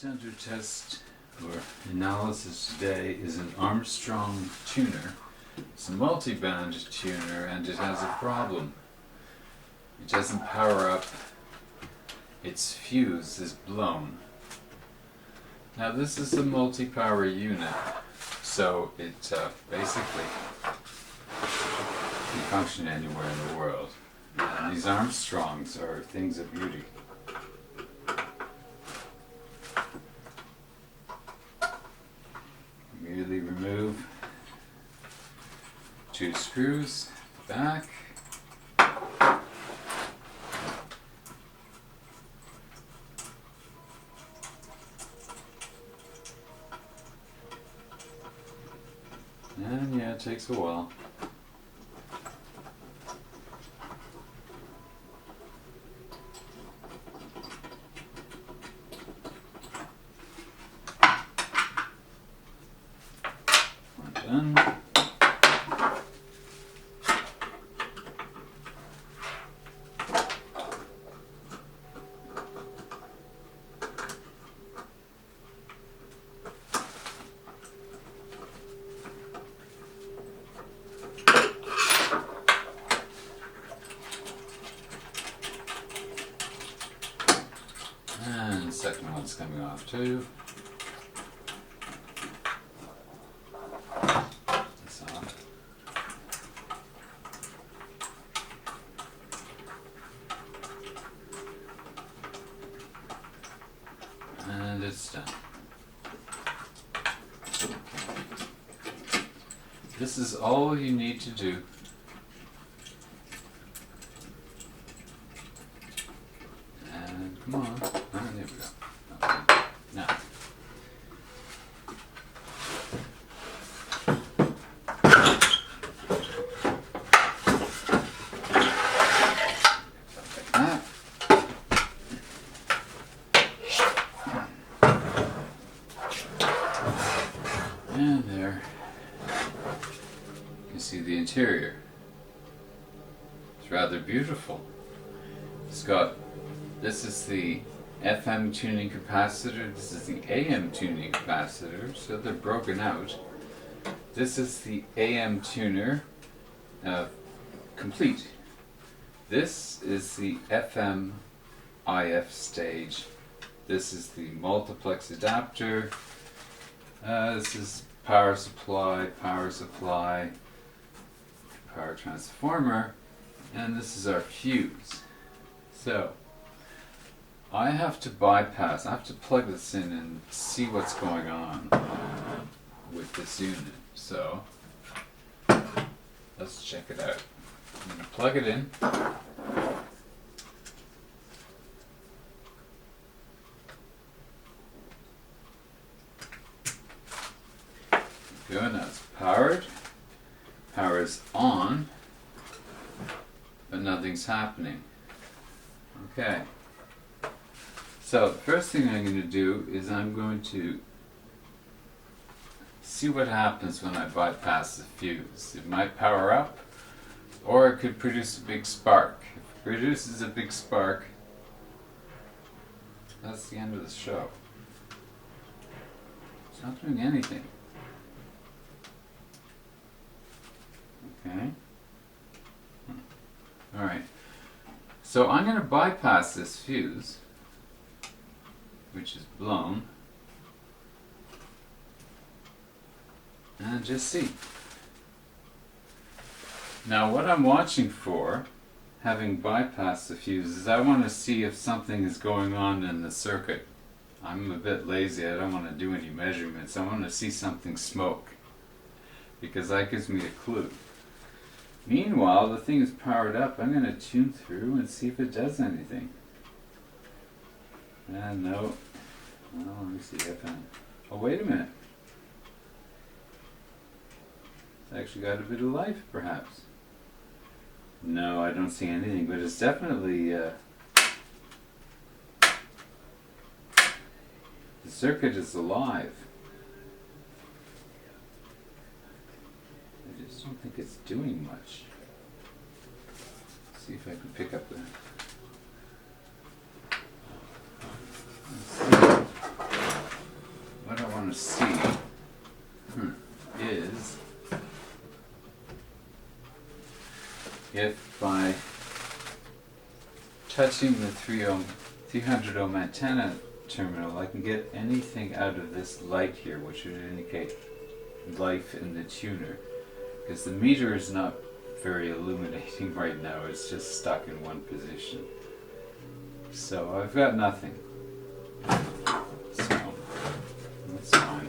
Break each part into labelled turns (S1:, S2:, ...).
S1: Contender test or analysis today is an Armstrong tuner. It's a multi-band tuner and it has a problem. It doesn't power up. Its fuse is blown. Now this is a multi-power unit, so it basically can function anywhere in the world. And these Armstrongs are things of beauty. Immediately remove 2 screws at the back. And yeah, it takes a while. Done. And the second one's coming off too. And it's done. Okay. This is all you need to do. And come on. Oh, there we go. Okay. Now. And there, you can see the interior. It's rather beautiful. It's got, this is the FM tuning capacitor, this is the AM tuning capacitor, so they're broken out. This is the AM tuner, complete. This is the FM IF stage. This is the multiplex adapter. This is power supply, power transformer, and this is our fuse. So, I have to bypass, I have to plug this in and see what's going on with this unit. So, let's check it out. I'm going to plug it in. Good, now it's powered. Power is on, but nothing's happening. Okay. So the first thing I'm going to do is I'm going to see what happens when I bypass the fuse. It might power up, or it could produce a big spark. If it produces a big spark, that's the end of the show. It's not doing anything. Okay. Alright. So I'm going to bypass this fuse, which is blown, and just see. Now what I'm watching for, having bypassed the fuse, is I want to see if something is going on in the circuit. I'm a bit lazy, I don't want to do any measurements. I want to see something smoke, because that gives me a clue. Meanwhile, the thing is powered up. I'm going to tune through and see if it does anything. And no. Well, let me see if I... Oh, wait a minute. It's actually got a bit of life, perhaps. No, I don't see anything, but it's definitely... the circuit is alive. I just don't think it's doing much. Let's see if I can pick up the... Let's see. touching the 300 ohm antenna terminal, I can get anything out of this light here, which would indicate life in the tuner. Because the meter is not very illuminating right now, it's just stuck in one position. So I've got nothing. So that's fine.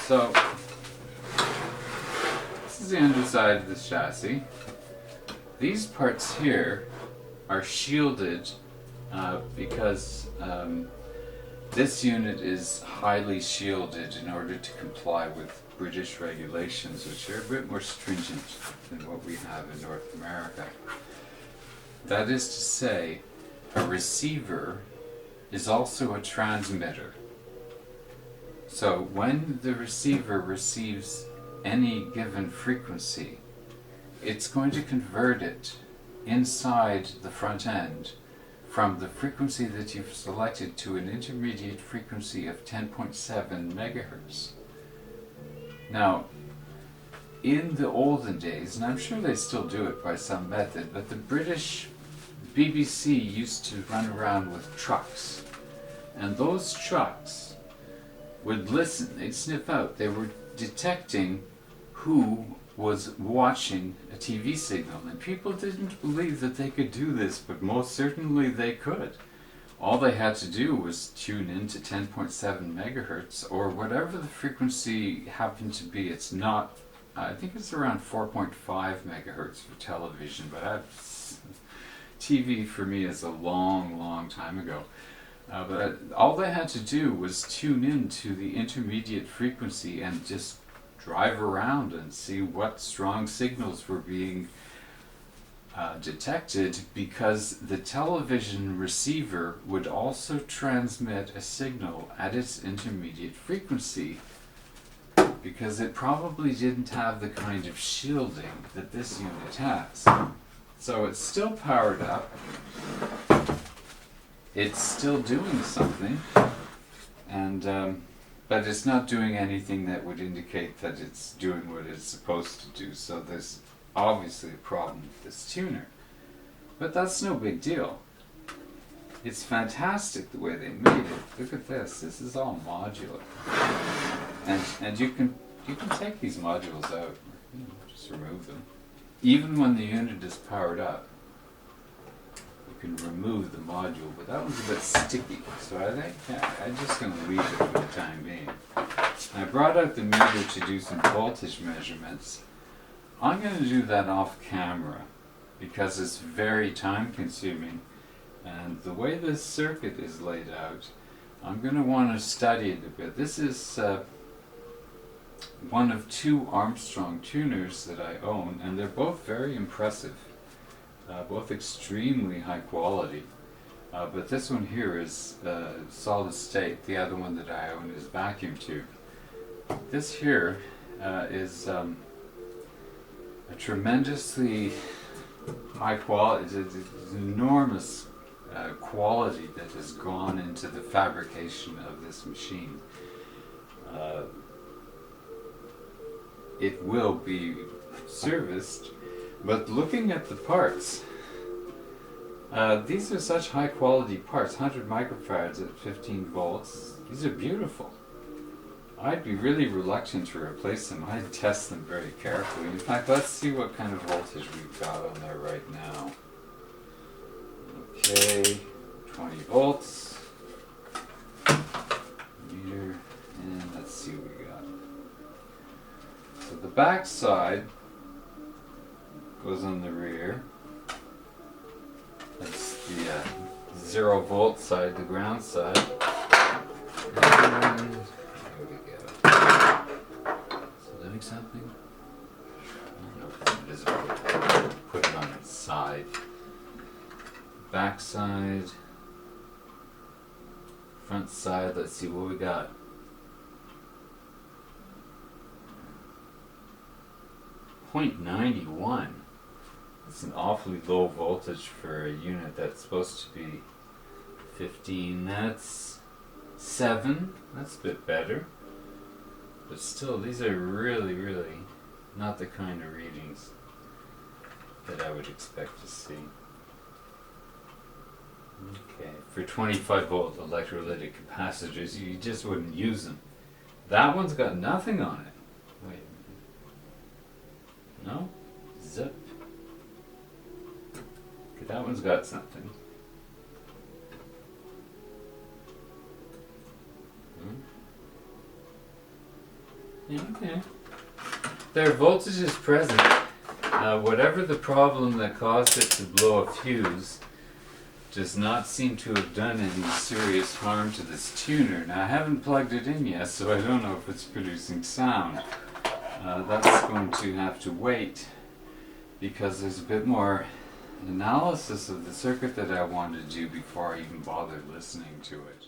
S1: So this is the underside of this chassis. These parts here are shielded because this unit is highly shielded in order to comply with British regulations, which are a bit more stringent than what we have in North America. That is to say, a receiver is also a transmitter. So when the receiver receives any given frequency, it's going to convert it inside the front end from the frequency that you've selected to an intermediate frequency of 10.7 megahertz. Now, in the olden days, and I'm sure they still do it by some method, but the British BBC used to run around with trucks, and those trucks would listen, they'd sniff out, they were detecting who was watching a TV signal, and people didn't believe that they could do this, but most certainly they could. All they had to do was tune in to 10.7 megahertz, or whatever the frequency happened to be. It's not, I think it's around 4.5 megahertz for television, but TV for me is a long, long time ago. But all they had to do was tune in to the intermediate frequency and just drive around and see what strong signals were being detected, because the television receiver would also transmit a signal at its intermediate frequency, because it probably didn't have the kind of shielding that this unit has. So it's still powered up, it's still doing something, and but it's not doing anything that would indicate that it's doing what it's supposed to do. So there's obviously a problem with this tuner. But that's no big deal. It's fantastic the way they made it. Look at this. This is all modular. And you can take these modules out. Just remove them. Even when the unit is powered up, you can remove the module, but that one's a bit sticky, so I think I'm just going to leave it for the time being. I brought out the meter to do some voltage measurements. I'm going to do that off camera because it's very time consuming, and the way this circuit is laid out, I'm going to want to study it a bit. This is one of two Armstrong tuners that I own, and they're both very impressive. Both extremely high quality, but this one here is solid state. The other one that I own is vacuum tube. This here is a tremendously high quality, it's enormous quality that has gone into the fabrication of this machine. It will be serviced. But looking at the parts, these are such high quality parts, 100 microfarads at 15 volts. These are beautiful. I'd be really reluctant to replace them. I'd test them very carefully. In fact, let's see what kind of voltage we've got on there right now. Okay, 20 volts. Meter, and let's see what we got. So the back side goes on the rear. That's the 0 volt side, the ground side. And there we go. Is it doing something? I don't know if it's invisible. Put it on its side. Back side. Front side. Let's see what we got. .91. It's an awfully low voltage for a unit that's supposed to be 15. That's 7. That's a bit better. But still, these are really, really Not the kind of readings that I would expect to see. Okay, for 25 volt electrolytic capacitors, you just wouldn't use them. That one's got nothing on it. Wait. No? Zip. Okay, that one's got something. Yeah, okay. There are voltages present. Whatever the problem that caused it to blow a fuse does not seem to have done any serious harm to this tuner. Now I haven't plugged it in yet, so I don't know if it's producing sound. That's going to have to wait because there's a bit more analysis of the circuit that I want to do before I even bother listening to it.